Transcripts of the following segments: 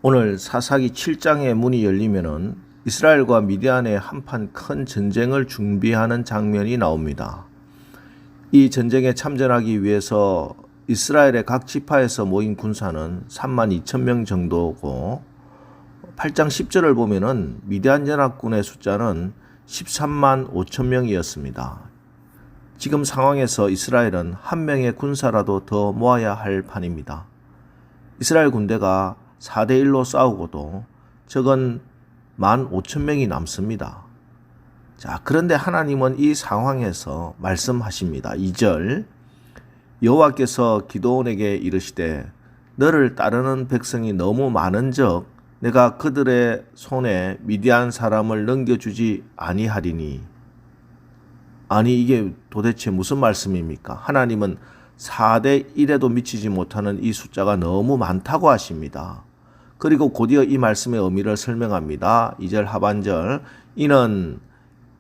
오늘 사사기 7장의 문이 열리면은 이스라엘과 미디안의 한판 큰 전쟁을 준비하는 장면이 나옵니다. 이 전쟁에 참전하기 위해서 이스라엘의 각 지파에서 모인 군사는 32,000명 정도고 8장 10절을 보면은 미디안 연합군의 숫자는 13만 5천 명이었습니다. 지금 상황에서 이스라엘은 한 명의 군사라도 더 모아야 할 판입니다. 이스라엘 군대가 4대1로 싸우고도 적은 15,000명이 남습니다. 자, 그런데 하나님은 이 상황에서 말씀하십니다. 2절 여호와께서 기드온에게 이르시되 너를 따르는 백성이 너무 많은즉 내가 그들의 손에 미디안 사람을 넘겨주지 아니하리니. 아니, 이게 도대체 무슨 말씀입니까? 하나님은 4대1에도 미치지 못하는 이 숫자가 너무 많다고 하십니다. 그리고 곧이어 이 말씀의 의미를 설명합니다. 2절 하반절 이는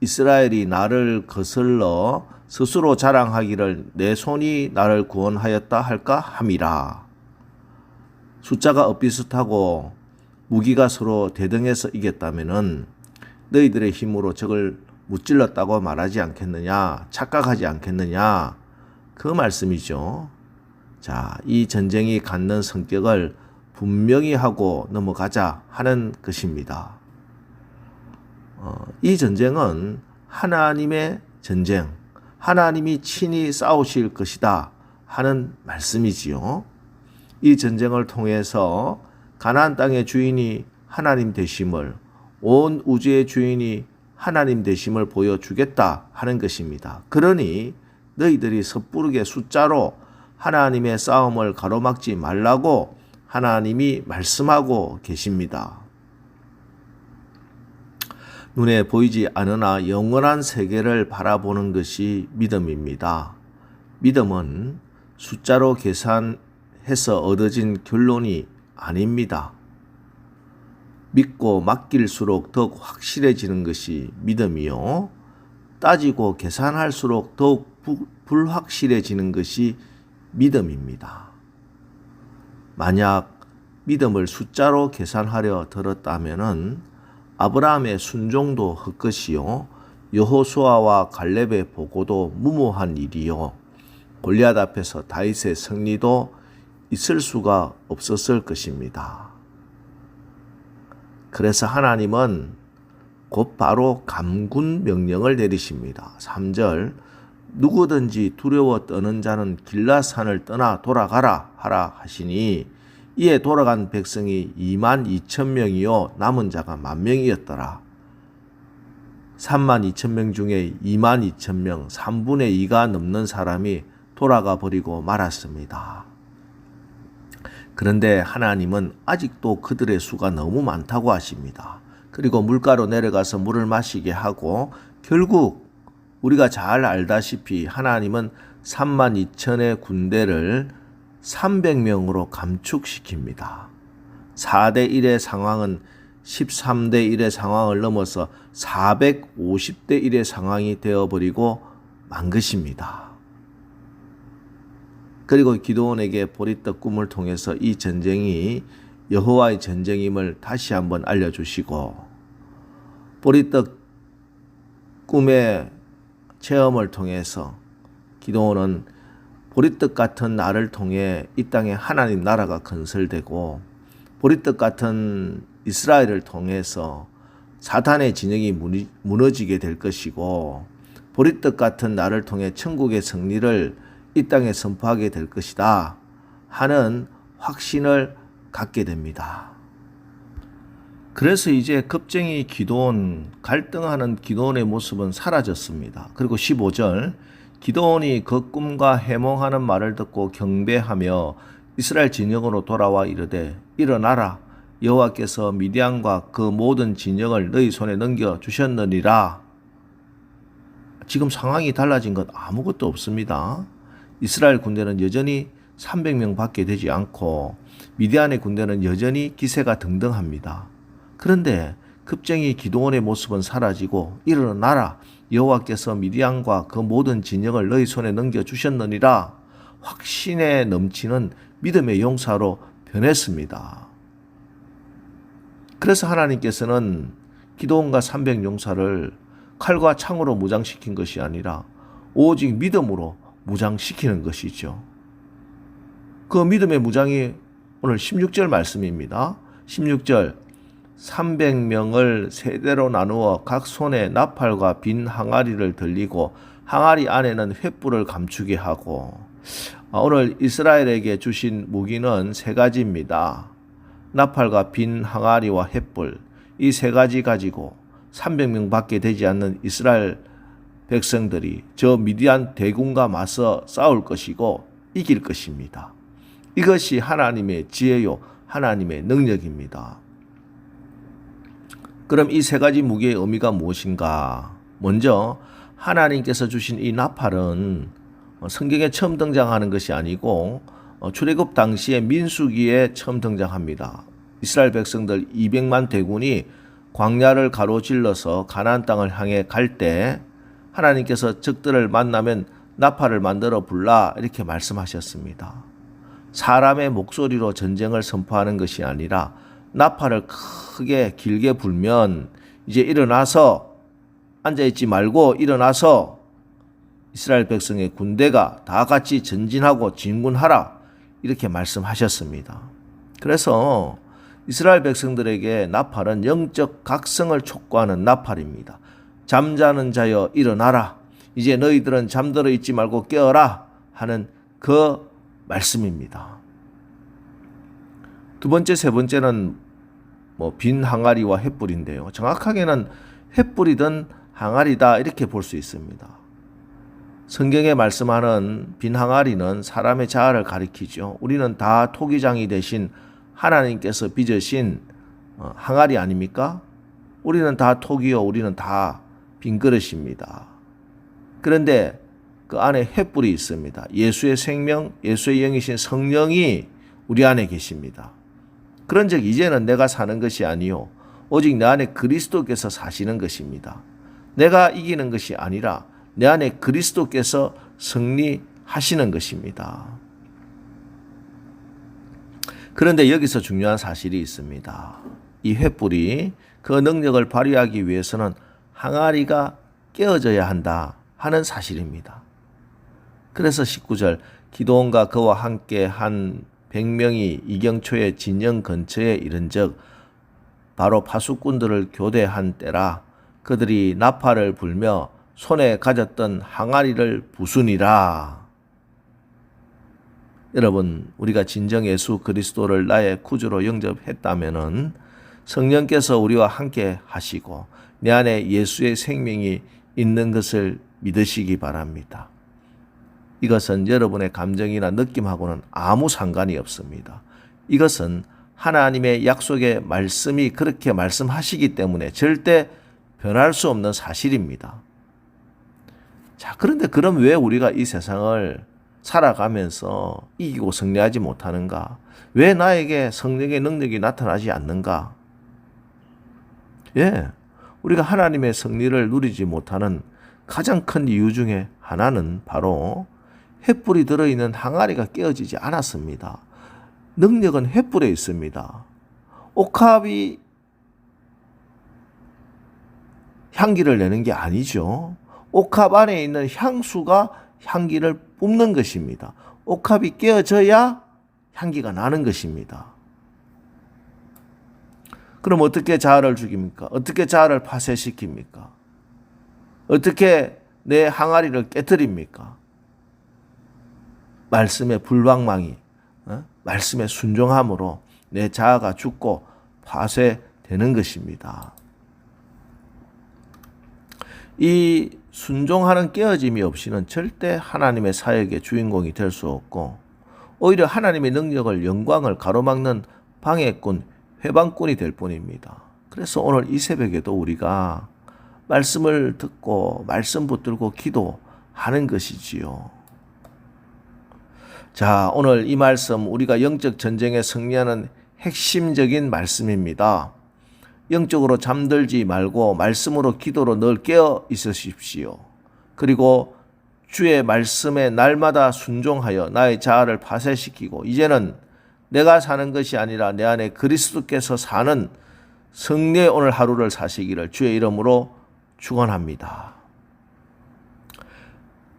이스라엘이 나를 거슬러 스스로 자랑하기를 내 손이 나를 구원하였다 할까 함이라. 숫자가 엇비슷하고 무기가 서로 대등해서 이겼다면은 너희들의 힘으로 적을 무찔렀다고 말하지 않겠느냐, 착각하지 않겠느냐, 그 말씀이죠. 자, 이 전쟁이 갖는 성격을 분명히 하고 넘어가자 하는 것입니다. 이 전쟁은 하나님의 전쟁, 하나님이 친히 싸우실 것이다 하는 말씀이지요. 이 전쟁을 통해서 가나안 땅의 주인이 하나님 되심을, 온 우주의 주인이 하나님 되심을 보여주겠다 하는 것입니다. 그러니 너희들이 섣부르게 숫자로 하나님의 싸움을 가로막지 말라고 하나님이 말씀하고 계십니다. 눈에 보이지 않으나 영원한 세계를 바라보는 것이 믿음입니다. 믿음은 숫자로 계산해서 얻어진 결론이 아닙니다. 믿고 맡길수록 더욱 확실해지는 것이 믿음이요. 따지고 계산할수록 더욱 불확실해지는 것이 믿음입니다. 만약 믿음을 숫자로 계산하려 들었다면은 아브라함의 순종도 헛것이요, 여호수아와 갈렙의 보고도 무모한 일이요, 골리앗 앞에서 다윗의 승리도 있을 수가 없었을 것입니다. 그래서 하나님은 곧바로 감군 명령을 내리십니다. 3절 누구든지 두려워 떠는 자는 길라산을 떠나 돌아가라 하라 하시니 이에 돌아간 백성이 22,000명이요 남은 자가 10,000명이었더라. 32,000명 중에 22,000명, 3분의 2가 넘는 사람이 돌아가 버리고 말았습니다. 그런데 하나님은 아직도 그들의 수가 너무 많다고 하십니다. 그리고 물가로 내려가서 물을 마시게 하고 결국 우리가 잘 알다시피 하나님은 32,000의 군대를 300명으로 감축시킵니다. 4대1의 상황은 13대1의 상황을 넘어서 450대1의 상황이 되어버리고 만 것입니다. 그리고 기드온에게 보리떡 꿈을 통해서 이 전쟁이 여호와의 전쟁임을 다시 한번 알려주시고, 보리떡 꿈의 체험을 통해서 기드온은 보리떡 같은 나를 통해 이 땅에 하나님 나라가 건설되고, 보리떡 같은 이스라엘을 통해서 사탄의 진영이 무너지게 될 것이고, 보리떡 같은 나를 통해 천국의 승리를 이 땅에 선포하게 될 것이다 하는 확신을 갖게 됩니다. 그래서 이제 겁쟁이 기드온, 갈등하는 기드온의 모습은 사라졌습니다. 그리고 15절 기드온이 그 꿈과 해몽하는 말을 듣고 경배하며 이스라엘 진영으로 돌아와 이르되 일어나라, 여호와께서 미디안과 그 모든 진영을 너희 손에 넘겨주셨느니라. 지금 상황이 달라진 것 아무것도 없습니다. 이스라엘 군대는 여전히 300명 밖에 되지 않고 미디안의 군대는 여전히 기세가 등등합니다. 그런데 겁쟁이 기드온의 모습은 사라지고 일어나라, 여호와께서 미디안과 그 모든 진영을 너희 손에 넘겨주셨느니라 확신에 넘치는 믿음의 용사로 변했습니다. 그래서 하나님께서는 기드온과 300용사를 칼과 창으로 무장시킨 것이 아니라 오직 믿음으로 무장시키는 것이죠. 그 믿음의 무장이 오늘 16절 말씀입니다. 16절 300명을 세대로 나누어 각 손에 나팔과 빈 항아리를 들리고 항아리 안에는 횃불을 감추게 하고, 오늘 이스라엘에게 주신 무기는 세 가지입니다. 나팔과 빈 항아리와 횃불, 이 세 가지 가지고 300명 밖에 되지 않는 이스라엘 백성들이 저 미디안 대군과 맞서 싸울 것이고 이길 것입니다. 이것이 하나님의 지혜요, 하나님의 능력입니다. 그럼 이 세 가지 무기의 의미가 무엇인가? 먼저 하나님께서 주신 이 나팔은 성경에 처음 등장하는 것이 아니고 출애굽 당시에 민수기에 처음 등장합니다. 이스라엘 백성들 200만 대군이 광야를 가로질러서 가나안 땅을 향해 갈 때 하나님께서 적들을 만나면 나팔을 만들어 불라 이렇게 말씀하셨습니다. 사람의 목소리로 전쟁을 선포하는 것이 아니라 나팔을 크게 길게 불면 이제 일어나서 앉아있지 말고 일어나서 이스라엘 백성의 군대가 다 같이 전진하고 진군하라 이렇게 말씀하셨습니다. 그래서 이스라엘 백성들에게 나팔은 영적 각성을 촉구하는 나팔입니다. 잠자는 자여 일어나라. 이제 너희들은 잠들어 있지 말고 깨어라 하는 그 말씀입니다. 두 번째, 세 번째는 빈 항아리와 횃불인데요. 정확하게는 횃불이든 항아리다 이렇게 볼 수 있습니다. 성경에 말씀하는 빈 항아리는 사람의 자아를 가리키죠. 우리는 다 토기장이 되신 하나님께서 빚으신 항아리 아닙니까? 우리는 다 토기요, 우리는 다 빈 그릇입니다. 그런데 그 안에 횃불이 있습니다. 예수의 생명, 예수의 영이신 성령이 우리 안에 계십니다. 그런즉 이제는 내가 사는 것이 아니요 오직 내 안에 그리스도께서 사시는 것입니다. 내가 이기는 것이 아니라 내 안에 그리스도께서 승리하시는 것입니다. 그런데 여기서 중요한 사실이 있습니다. 이 횃불이 그 능력을 발휘하기 위해서는 항아리가 깨어져야 한다 하는 사실입니다. 그래서 19절 기드온과 그와 함께 한 100명이 이경초의 진영 근처에 이른즉 바로 파수꾼들을 교대한 때라. 그들이 나팔을 불며 손에 가졌던 항아리를 부수니라. 여러분, 우리가 진정 예수 그리스도를 나의 구주로 영접했다면은 성령께서 우리와 함께 하시고 내 안에 예수의 생명이 있는 것을 믿으시기 바랍니다. 이것은 여러분의 감정이나 느낌하고는 아무 상관이 없습니다. 이것은 하나님의 약속의 말씀이 그렇게 말씀하시기 때문에 절대 변할 수 없는 사실입니다. 자, 그런데 그럼 왜 우리가 이 세상을 살아가면서 이기고 승리하지 못하는가? 왜 나에게 성령의 능력이 나타나지 않는가? 우리가 하나님의 승리를 누리지 못하는 가장 큰 이유 중에 하나는 바로 횃불이 들어있는 항아리가 깨어지지 않았습니다. 능력은 횃불에 있습니다. 옥합이 향기를 내는 게 아니죠. 옥합 안에 있는 향수가 향기를 뿜는 것입니다. 옥합이 깨어져야 향기가 나는 것입니다. 그럼 어떻게 자아를 죽입니까? 어떻게 자아를 파쇄시킵니까? 어떻게 내 항아리를 깨뜨립니까? 말씀의 불방망이, 말씀의 순종함으로 내 자아가 죽고 파쇄되는 것입니다. 이 순종하는 깨어짐이 없이는 절대 하나님의 사역의 주인공이 될 수 없고 오히려 하나님의 능력을 영광을 가로막는 방해꾼, 회방꾼이 될 뿐입니다. 그래서 오늘 이 새벽에도 우리가 말씀을 듣고 말씀 붙들고 기도하는 것이지요. 자, 오늘 이 말씀 우리가 영적 전쟁에 승리하는 핵심적인 말씀입니다. 영적으로 잠들지 말고 말씀으로 기도로 늘 깨어 있으십시오. 그리고 주의 말씀에 날마다 순종하여 나의 자아를 파쇄시키고 이제는 내가 사는 것이 아니라 내 안에 그리스도께서 사는 승리의 오늘 하루를 사시기를 주의 이름으로 축원합니다.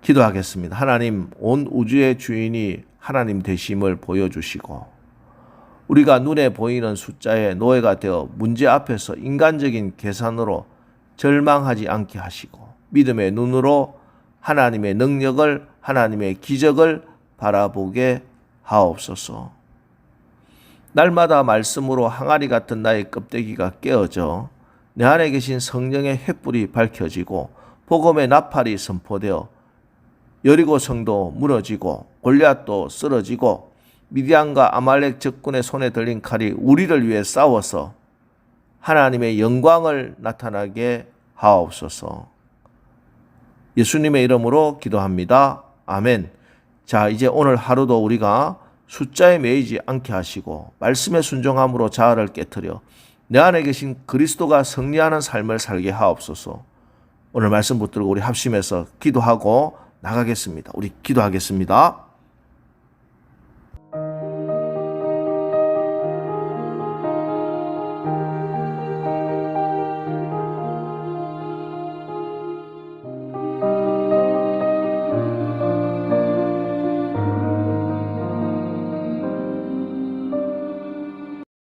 기도하겠습니다. 하나님, 온 우주의 주인이 하나님 되심을 보여주시고 우리가 눈에 보이는 숫자의 노예가 되어 문제 앞에서 인간적인 계산으로 절망하지 않게 하시고 믿음의 눈으로 하나님의 능력을, 하나님의 기적을 바라보게 하옵소서. 날마다 말씀으로 항아리 같은 나의 껍데기가 깨어져 내 안에 계신 성령의 횃불이 밝혀지고 복음의 나팔이 선포되어 여리고 성도 무너지고 골리앗도 쓰러지고 미디안과 아말렉 적군의 손에 들린 칼이 우리를 위해 싸워서 하나님의 영광을 나타나게 하옵소서. 예수님의 이름으로 기도합니다. 아멘. 자, 이제 오늘 하루도 우리가 숫자에 매이지 않게 하시고 말씀의 순종함으로 자아를 깨트려 내 안에 계신 그리스도가 승리하는 삶을 살게 하옵소서. 오늘 말씀 붙들고 우리 합심해서 기도하고 나가겠습니다. 우리 기도하겠습니다.